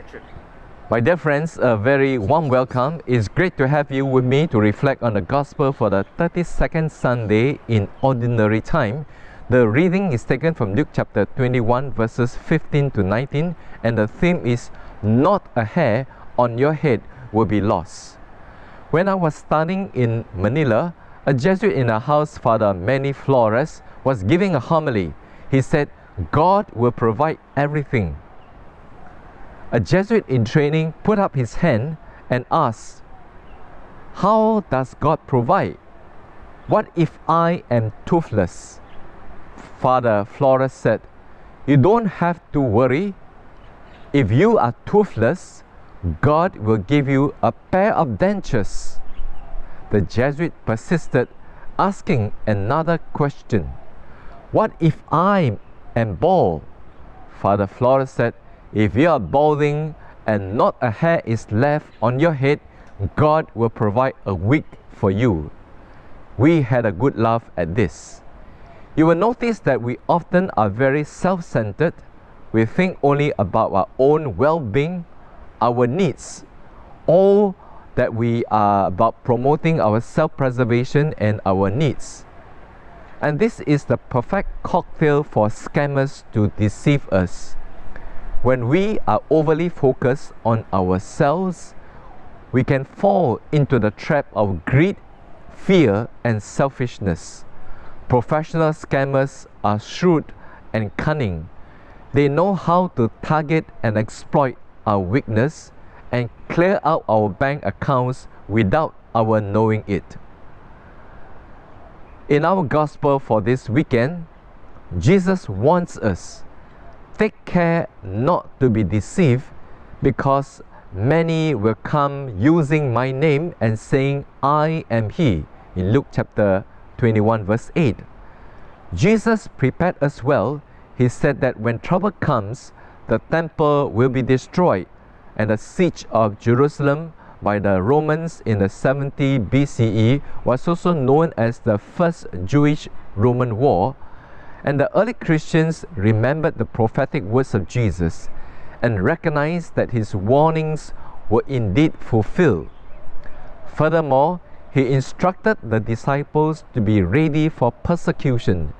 Patrick. My dear friends, a very warm welcome. It's great to have you with me to reflect on the Gospel for the 32nd Sunday in Ordinary Time. The reading is taken from Luke chapter 21 verses 15 to 19, and the theme is "Not a hair on your head will be lost." When I was studying in Manila, a Jesuit in our house, Father Manny Flores, was giving a homily. He said, "God will provide everything." A Jesuit in training put up his hand and asked, "How does God provide? What if I am toothless?" Father Flores said, "You don't have to worry. If you are toothless, God will give you a pair of dentures." The Jesuit persisted, asking another question. "What if I am bald?" Father Flores said, "If you are balding and not a hair is left on your head, God will provide a wig for you." We had a good laugh at this. You will notice that we often are very self-centered. We think only about our own well-being, our needs, all that we are about promoting our self-preservation and our needs. And this is the perfect cocktail for scammers to deceive us. When we are overly focused on ourselves, we can fall into the trap of greed, fear, and selfishness. Professional scammers are shrewd and cunning. They know how to target and exploit our weakness and clear out our bank accounts without our knowing it. In our gospel for this weekend, Jesus wants us, take care not to be deceived, because many will come using my name and saying, "I am he," in Luke chapter 21 verse 8. Jesus prepared us well. He said that when trouble comes, the temple will be destroyed, and the siege of Jerusalem by the Romans in the 70 BCE was also known as the First Jewish-Roman War. And the early Christians remembered the prophetic words of Jesus and recognized that his warnings were indeed fulfilled. Furthermore, he instructed the disciples to be ready for persecution.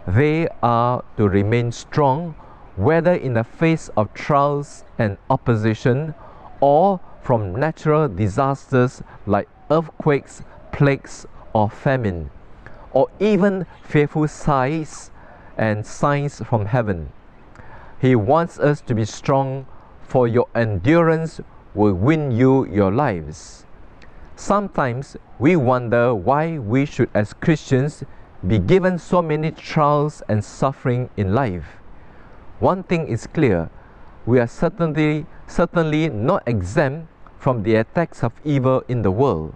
They are to remain strong, whether in the face of trials and opposition or from natural disasters like earthquakes, plagues, or famine, or even fearful signs and signs from heaven. He wants us to be strong, for your endurance will win you your lives. Sometimes we wonder why we should, as Christians, be given so many trials and suffering in life. One thing is clear: we are certainly not exempt from the attacks of evil in the world.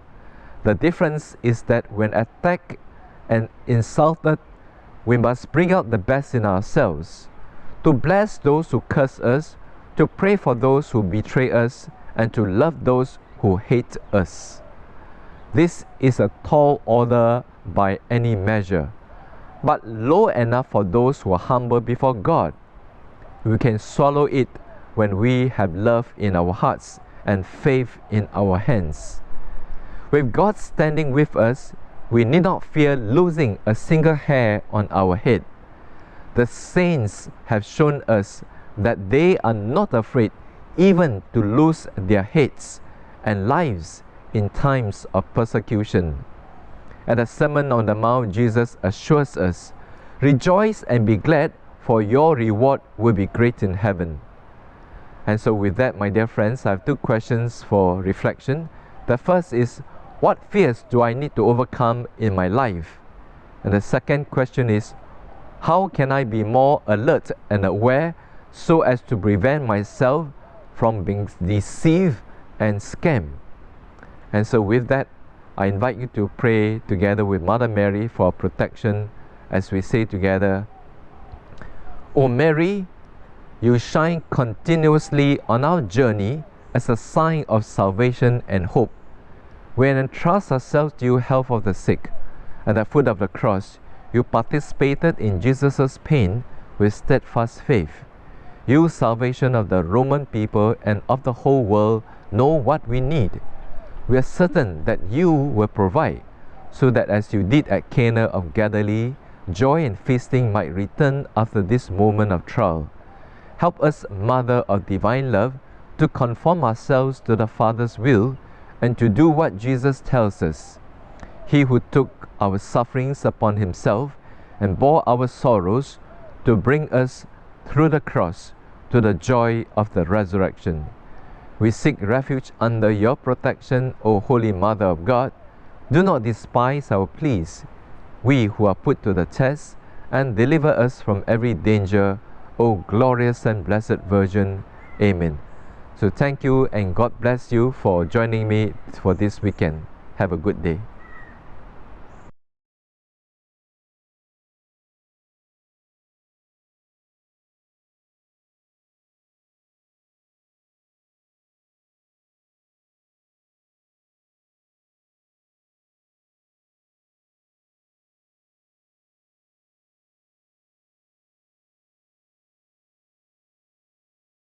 The difference is that when attacked and insulted, we must bring out the best in ourselves, to bless those who curse us, to pray for those who betray us, and to love those who hate us. This is a tall order by any measure, but low enough for those who are humble before God. We can swallow it when we have love in our hearts and faith in our hands. With God standing with us, we need not fear losing a single hair on our head. The saints have shown us that they are not afraid even to lose their heads and lives in times of persecution. At the Sermon on the Mount, Jesus assures us, "Rejoice and be glad, for your reward will be great in heaven." And so with that, my dear friends, I have two questions for reflection. The first is, what fears do I need to overcome in my life? And the second question is, how can I be more alert and aware so as to prevent myself from being deceived and scammed? And so with that, I invite you to pray together with Mother Mary for protection as we say together, "O Mary, you shine continuously on our journey as a sign of salvation and hope. We entrust ourselves to you, health of the sick. At the foot of the cross, you participated in Jesus' pain with steadfast faith. You, salvation of the Roman people and of the whole world, know what we need. We are certain that you will provide, so that as you did at Cana of Galilee, joy and feasting might return after this moment of trial. Help us, Mother of Divine Love, to conform ourselves to the Father's will and to do what Jesus tells us. He who took our sufferings upon himself and bore our sorrows to bring us through the cross to the joy of the resurrection. We seek refuge under your protection, O Holy Mother of God. Do not despise our pleas, we who are put to the test, and deliver us from every danger, O glorious and blessed Virgin. Amen. So thank you and God bless you for joining me for this weekend. Have a good day.